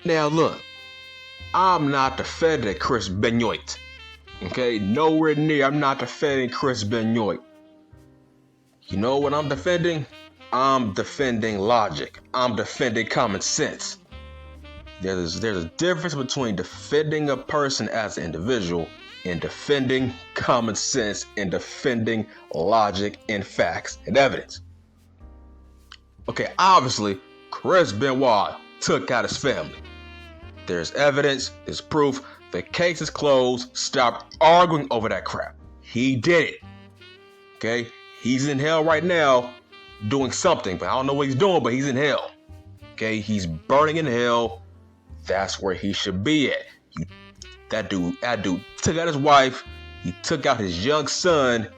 Now look, I'm not defending Chris Benoit. Okay, nowhere near. I'm not defending Chris Benoit. You know what I'm defending? I'm defending logic. I'm defending common sense. There's a difference between defending a person as an individual and defending common sense and defending logic and facts and evidence. Okay, obviously, Chris Benoit took out his family. There's evidence, there's proof. The case is closed. Stop arguing over that crap. He did it. Okay? He's in hell right now doing something, but I don't know what he's doing, but he's in hell. Okay? He's burning in hell. That's where he should be at. That dude took out his wife. He took out his young son.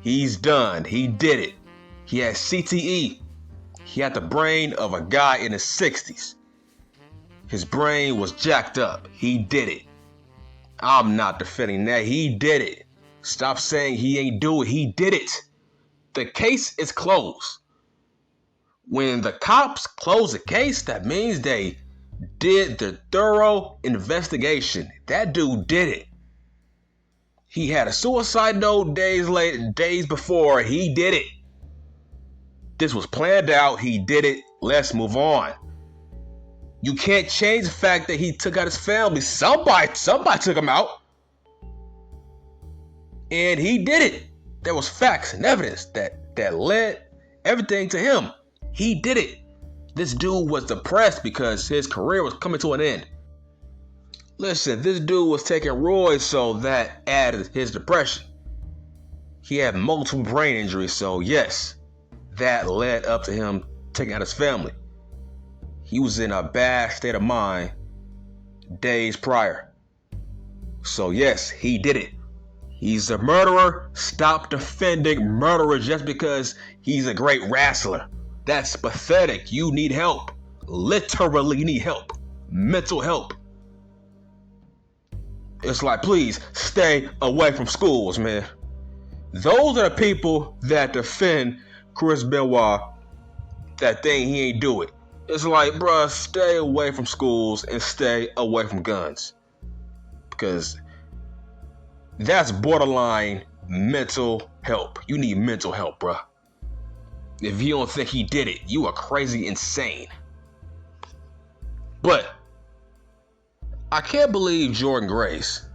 He's done. He did it. He had CTE. He had the brain of a guy in his 60s. His brain was jacked up. He did it. I'm not defending that. He did it. Stop saying he ain't do it. He did it. The case is closed. When the cops close the case, that means they did the thorough investigation. That dude did it. He had a suicide note days before. He did it. This was planned out. He did it. Let's move on. You can't change the fact that he took out his family. Somebody took him out. And he did it. There was facts and evidence that led everything to him. He did it. This dude was depressed because his career was coming to an end. Listen, this dude was taking roids, so that added his depression. He had multiple brain injuries, so yes, that led up to him taking out his family. He was in a bad state of mind days prior. So yes, he did it. He's a murderer. Stop defending murderers just because he's a great wrestler. That's pathetic. You need help. Literally need help. Mental help. It's like, please stay away from schools, man. Those are the people that defend Chris Benoit that think he ain't do it. It's like, bruh, stay away from schools and stay away from guns. Because that's borderline mental help. You need mental help, bruh. If you don't think he did it, you are crazy insane. But I can't believe Jordynne Grace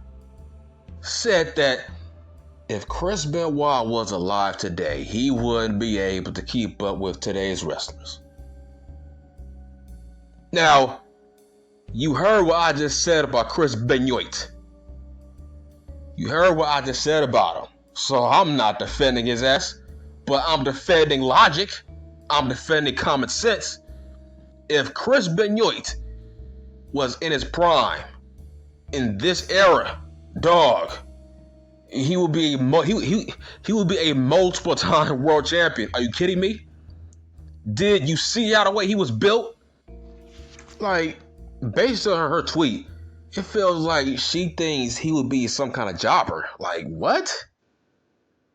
said that if Chris Benoit was alive today, he wouldn't be able to keep up with today's wrestlers. Now, you heard what I just said about Chris Benoit. You heard what I just said about him. So I'm not defending his ass, but I'm defending logic. I'm defending common sense. If Chris Benoit was in his prime, in this era, dog, he would be he would be a multiple time world champion. Are you kidding me? Did you see how the way he was built? Like, based on her tweet, it feels like she thinks he would be some kind of jobber. Like, what?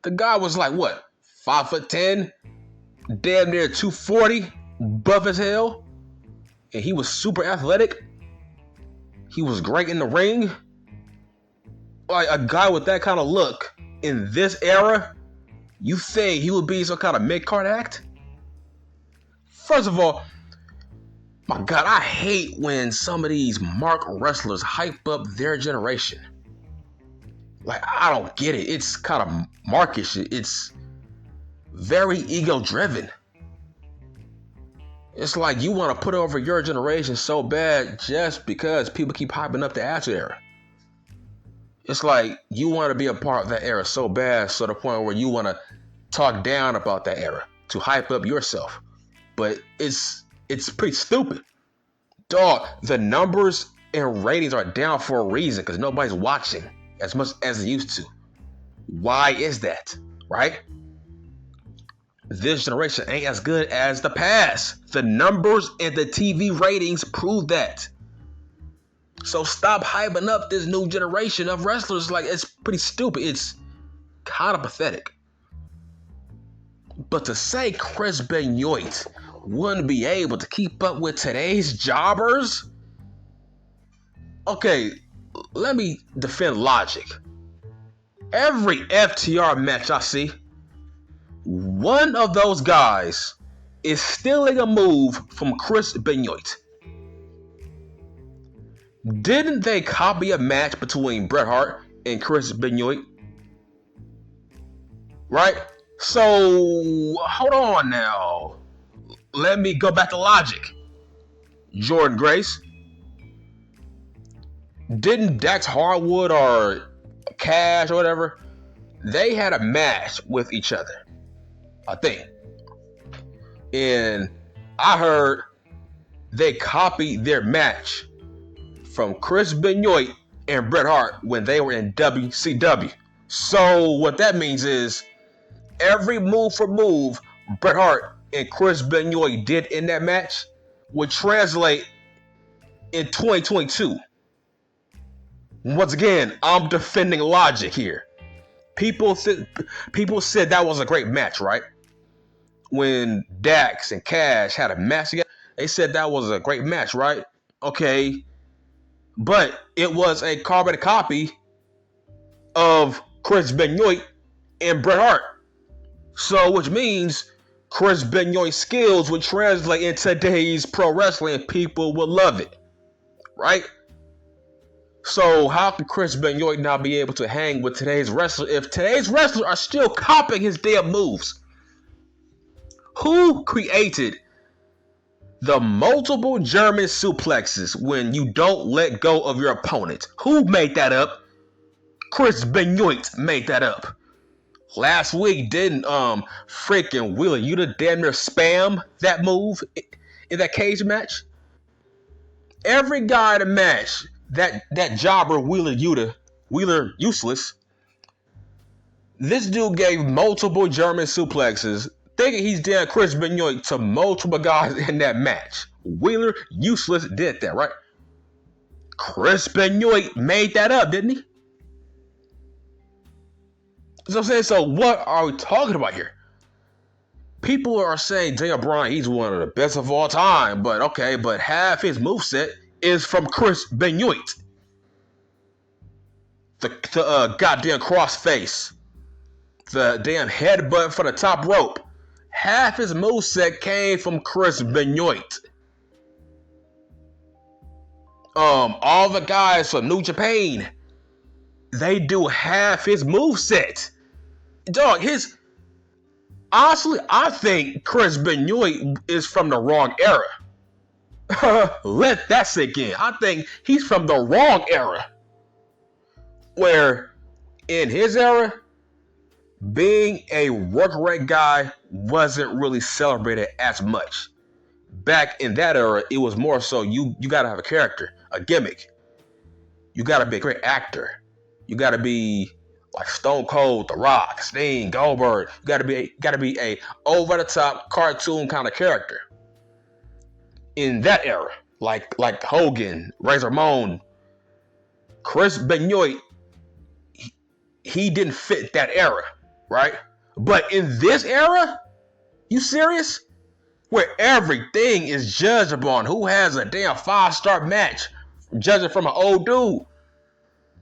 The guy was like, what, 5'10", damn near 240, buff as hell, and he was super athletic. He was great in the ring. Like, a guy with that kind of look in this era, you think he would be some kind of mid-card act? First of all, my God, I hate when some of these mark wrestlers hype up their generation. Like, I don't get it. It's kind of markish. It's very ego-driven. It's like you want to put over your generation so bad just because people keep hyping up the Attitude Era. It's like you want to be a part of that era so bad, so to the point where you want to talk down about that era to hype up yourself. But it's pretty stupid. Dog, the numbers and ratings are down for a reason because nobody's watching as much as they used to. Why is that? Right? This generation ain't as good as the past. The numbers and the TV ratings prove that. So stop hyping up this new generation of wrestlers. Like, it's pretty stupid. It's kind of pathetic. But to say Chris Benoit wouldn't be able to keep up with today's jobbers, Okay, let me defend logic. Every FTR match I see, one of those guys is stealing a move from Chris Benoit. Didn't they copy a match between Bret Hart and Chris Benoit? Right? So, hold on now. Let me go back to logic. Jordynne Grace. Didn't Dax Harwood or Cash or whatever, they had a match with each other, I think. And I heard they copied their match from Chris Benoit and Bret Hart when they were in WCW. So what that means is every move for move Bret Hart and Chris Benoit did in that match would translate in 2022. Once again, I'm defending logic here. People said that was a great match, right? When Dax and Cash had a match together, they said that was a great match, right? Okay, but it was a carbon copy of Chris Benoit and Bret Hart. So, which means Chris Benoit's skills would translate in today's pro wrestling and people would love it, right? So how can Chris Benoit not be able to hang with today's wrestler if today's wrestlers are still copying his damn moves? Who created the multiple German suplexes when you don't let go of your opponent? Who made that up? Chris Benoit made that up. Last week, didn't freaking Wheeler Yuta damn near spam that move in that cage match? Every guy in the match, that jobber Wheeler Useless, this dude gave multiple German suplexes, thinking he's damn Chris Benoit to multiple guys in that match. Wheeler Useless did that, right? Chris Benoit made that up, didn't he? So I'm saying, so what are we talking about here? People are saying Daniel Bryan, he's one of the best of all time, but okay, but half his moveset is from Chris Benoit. The goddamn crossface, the damn headbutt for the top rope. Half his moveset came from Chris Benoit. All the guys from New Japan, they do half his moveset. Dog, honestly, I think Chris Benoit is from the wrong era. Let that sink in. I think he's from the wrong era. Where in his era, being a work rate guy wasn't really celebrated as much. Back in that era, it was more so you gotta have a character, a gimmick. You gotta be a great actor. You gotta be like Stone Cold, The Rock, Sting, Goldberg. You gotta be a over the top cartoon kind of character. In that era, like Hogan, Razor Ramon, Chris Benoit, he didn't fit that era, right? But in this era, you serious? Where everything is judged upon who has a damn 5-star match, judging from an old dude.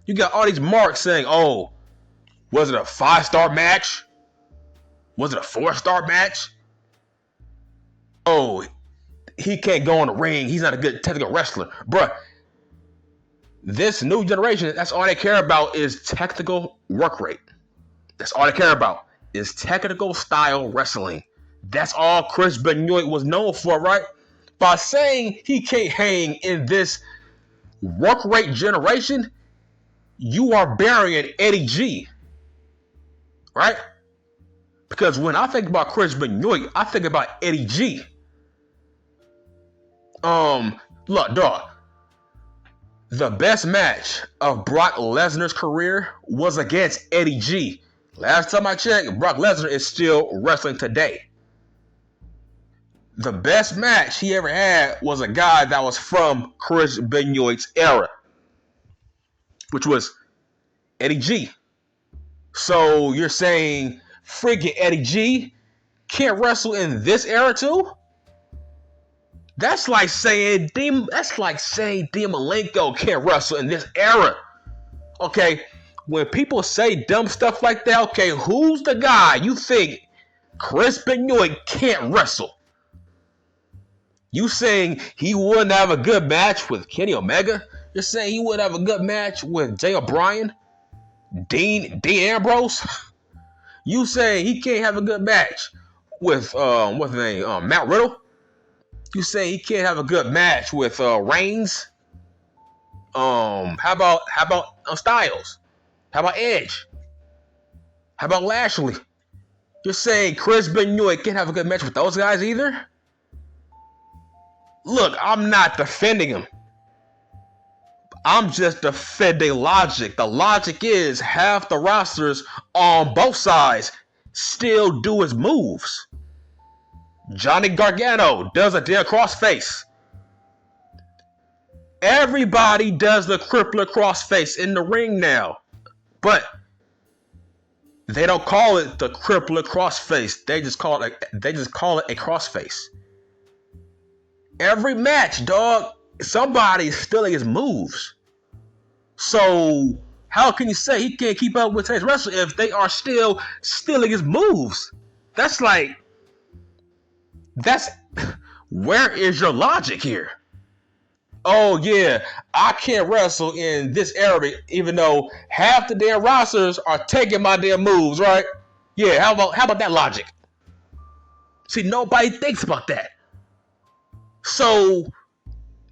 You got all these marks saying, oh, was it a 5-star match? Was it a 4-star match? Oh, he can't go in the ring. He's not a good technical wrestler. Bruh, this new generation, that's all they care about is technical work rate. That's all they care about is technical style wrestling. That's all Chris Benoit was known for, right? By saying he can't hang in this work rate generation, you are burying Eddie G. Right? Because when I think about Chris Benoit, I think about Eddie G. Look, dog. The best match of Brock Lesnar's career was against Eddie G. Last time I checked, Brock Lesnar is still wrestling today. The best match he ever had was a guy that was from Chris Benoit's era, which was Eddie G. So you're saying freaking Eddie G can't wrestle in this era too? That's like saying Dean Malenko can't wrestle in this era. Okay, when people say dumb stuff like that, okay, who's the guy you think Chris Benoit can't wrestle? You saying he wouldn't have a good match with Kenny Omega? You're saying he wouldn't have a good match with Jay O'Brien? Dean Ambrose? You saying he can't have a good match with what's his name? Matt Riddle? You saying he can't have a good match with Reigns? How about Styles? How about Edge? How about Lashley? You're saying Chris Benoit can't have a good match with those guys either? Look, I'm not defending him. I'm just defending logic. The logic is half the rosters on both sides still do his moves. Johnny Gargano does a damn crossface. Everybody does the crippler crossface in the ring now. But they don't call it the crippler crossface. They just call it a crossface. Every match, dog, somebody's stealing his moves. So how can you say he can't keep up with today's wrestler if they are still stealing his moves? That's where is your logic here? Oh yeah, I can't wrestle in this era even though half the damn rosters are taking my damn moves, right? Yeah, how about that logic? See, nobody thinks about that. So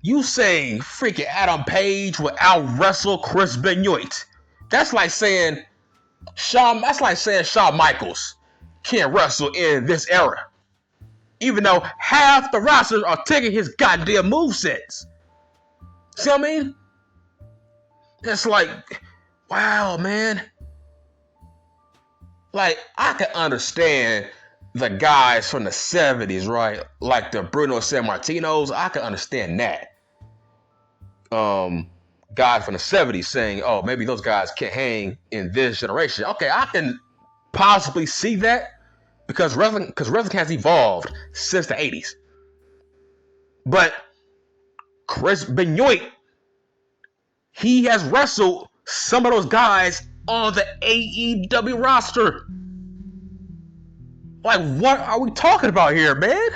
you saying freaking Adam Page would out wrestle Chris Benoit? That's like saying Shawn Michaels can't wrestle in this era, even though half the rosters are taking his goddamn movesets. See what I mean? It's like, wow, man. Like, I can understand the guys from the 70s, right? Like the Bruno Sammartinos, I can understand that. Guys from the 70s saying, oh, maybe those guys can't hang in this generation. Okay, I can possibly see that because wrestling has evolved since the 80s. But Chris Benoit, he has wrestled some of those guys on the AEW roster. Like, what are we talking about here, man?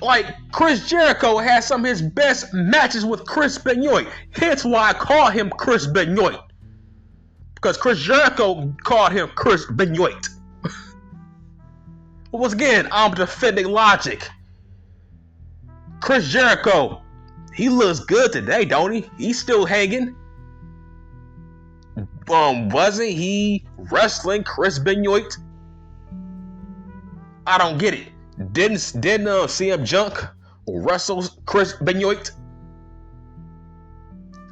Like, Chris Jericho had some of his best matches with Chris Benoit. Hence why I call him Chris Benoit. Because Chris Jericho called him Chris Benoit. But once again, I'm defending logic. Chris Jericho, he looks good today, don't he? He's still hanging. Wasn't he wrestling Chris Benoit? I don't get it. Didn't CM Junk wrestle Chris Benoit?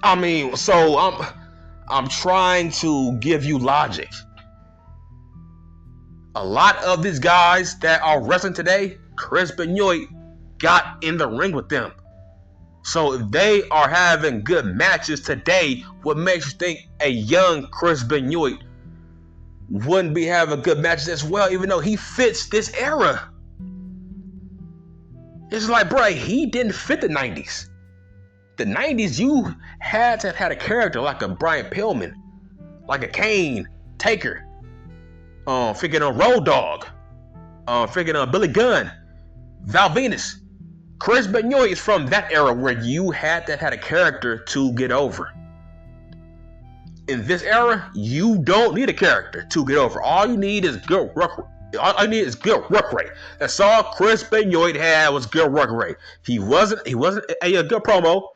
I mean, so I'm trying to give you logic. A lot of these guys that are wrestling today, Chris Benoit got in the ring with them. So if they are having good matches today, what makes you think a young Chris Benoit wouldn't be having good matches as well, even though he fits this era? It's like, bro, he didn't fit the 90s. The 90s, you had to have had a character like a Brian Pillman, like a Kane, Taker, freaking a Road Dogg, freaking Billy Gunn, Val Venus. Chris Benoit is from that era where you had to have had a character to get over. In this era, you don't need a character to get over. All you need is good work. All I need is good work rate. That's all Chris Benoit had was good work rate. He wasn't a good promo.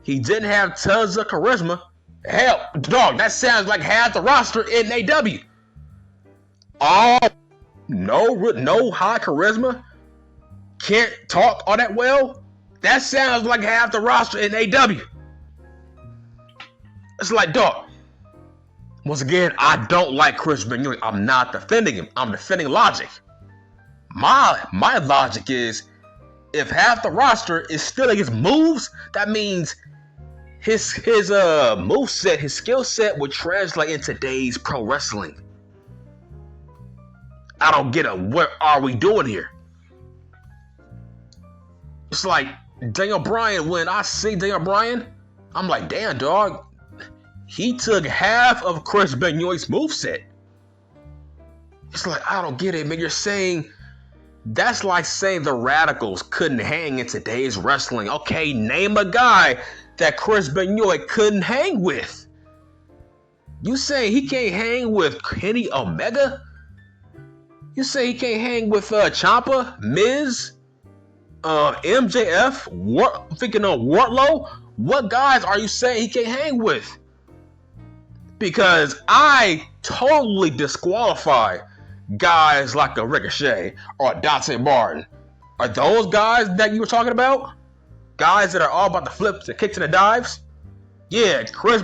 He didn't have tons of charisma. Hell, dog, that sounds like half the roster in AW. Oh, no high charisma. Can't talk all that well. That sounds like half the roster in AW. It's like, dog. Once again, I don't like Chris Benoit. I'm not defending him. I'm defending logic. My logic is, if half the roster is stealing his moves, that means his moveset, his skill set would translate in today's pro wrestling. I don't get it. What are we doing here? It's like Daniel Bryan, when I see Daniel Bryan, I'm like, damn, dog. He took half of Chris Benoit's moveset. It's like, I don't get it, man. You're saying, that's like saying the Radicals couldn't hang in today's wrestling. Okay, name a guy that Chris Benoit couldn't hang with. You say he can't hang with Kenny Omega? You say he can't hang with Ciampa, Miz, MJF, thinking of Wardlow? What guys are you saying he can't hang with? Because I totally disqualify guys like a Ricochet or a Dante Martin. Are those guys that you were talking about? Guys that are all about the flips, the kicks, and the dives? Yeah, Chris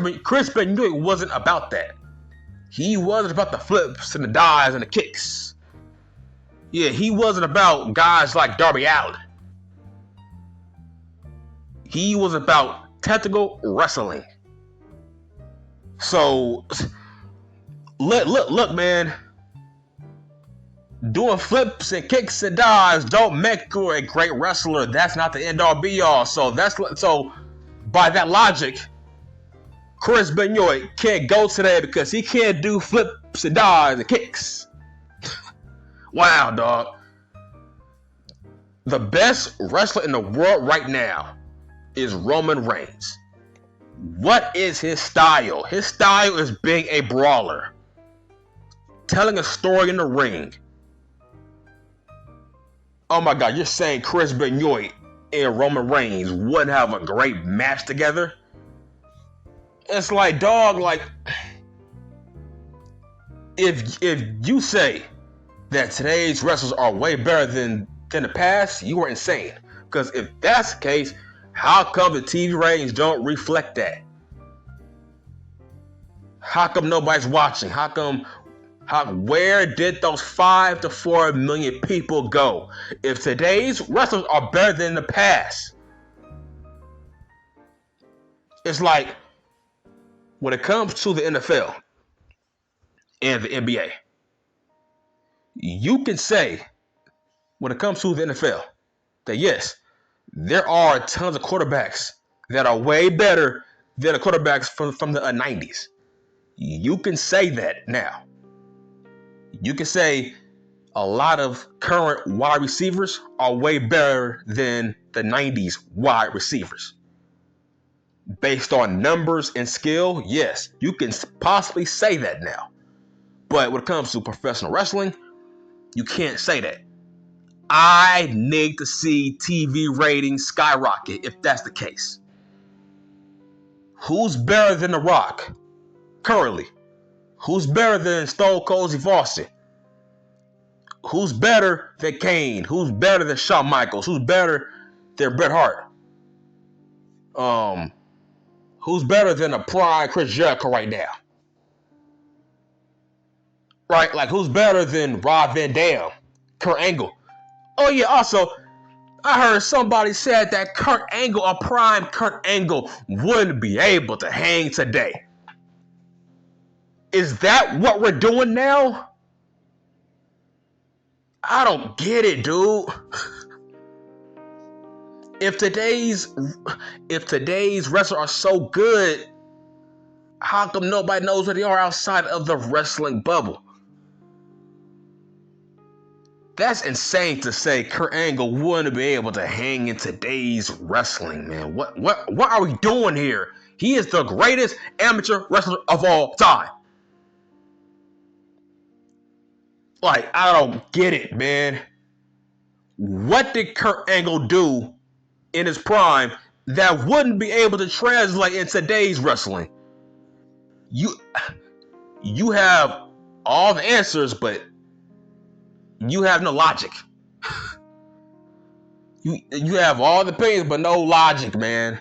Benoit wasn't about that. He wasn't about the flips and the dives and the kicks. Yeah, he wasn't about guys like Darby Allin. He was about technical wrestling. So, look, man. Doing flips and kicks and dives don't make you a great wrestler. That's not the end all be all. So by that logic, Chris Benoit can't go today because he can't do flips and dives and kicks. Wow, dog. The best wrestler in the world right now is Roman Reigns. What is his style? His style is being a brawler, telling a story in the ring. Oh my God, you're saying Chris Benoit and Roman Reigns wouldn't have a great match together? It's like, dog, like, if you say that today's wrestlers are way better than the past, you are insane. Because if that's the case, how come the TV ratings don't reflect that? How come nobody's watching? Where did those 5 to 4 million people go? If today's wrestlers are better than the past, it's like when it comes to the NFL and the NBA, you can say when it comes to the NFL that yes, there are tons of quarterbacks that are way better than the quarterbacks from the 90s. You can say that now. You can say a lot of current wide receivers are way better than the 90s wide receivers. Based on numbers and skill, yes, you can possibly say that now. But when it comes to professional wrestling, you can't say that. I need to see TV ratings skyrocket if that's the case. Who's better than The Rock currently? Who's better than Stone Cold Steve Austin? Who's better than Kane? Who's better than Shawn Michaels? Who's better than Bret Hart? Who's better than a prime Chris Jericho right now? Right? Like, who's better than Rob Van Dam? Kurt Angle? Oh yeah, also, I heard somebody said that Kurt Angle, a prime Kurt Angle, wouldn't be able to hang today. Is that what we're doing now? I don't get it, dude. If today's wrestlers are so good, how come nobody knows where they are outside of the wrestling bubble? That's insane to say Kurt Angle wouldn't be able to hang in today's wrestling, man. What are we doing here? He is the greatest amateur wrestler of all time. Like, I don't get it, man. What did Kurt Angle do in his prime that wouldn't be able to translate in today's wrestling? You have all the answers, but you have no logic. You have all the opinions, but no logic, man.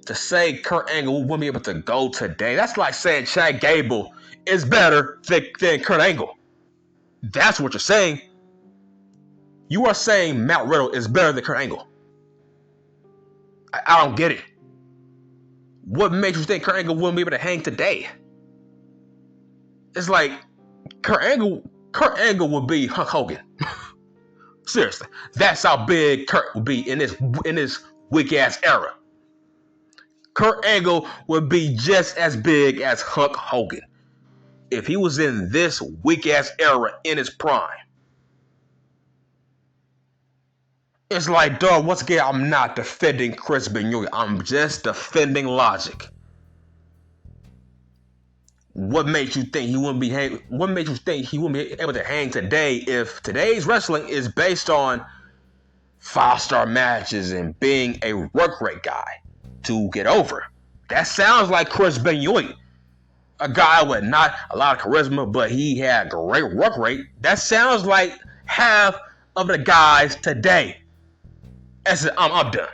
To say Kurt Angle wouldn't be able to go today, that's like saying Chad Gable is better than Kurt Angle. That's what you're saying. You are saying Matt Riddle is better than Kurt Angle. I don't get it. What makes you think Kurt Angle wouldn't be able to hang today? It's like Kurt Angle would be Hulk Hogan Seriously, that's how big Kurt would be in this weak ass era. Kurt Angle would be just as big as Hulk Hogan if he was in this weak ass era in his prime. It's like, dog, once again, I'm not defending Chris Benoit. I'm just defending logic. What makes you think he wouldn't be What makes you think he wouldn't be able to hang today if today's wrestling is based on 5-star matches and being a work rate guy to get over? That sounds like Chris Benoit, a guy with not a lot of charisma, but he had great work rate. That sounds like half of the guys today. I'm done.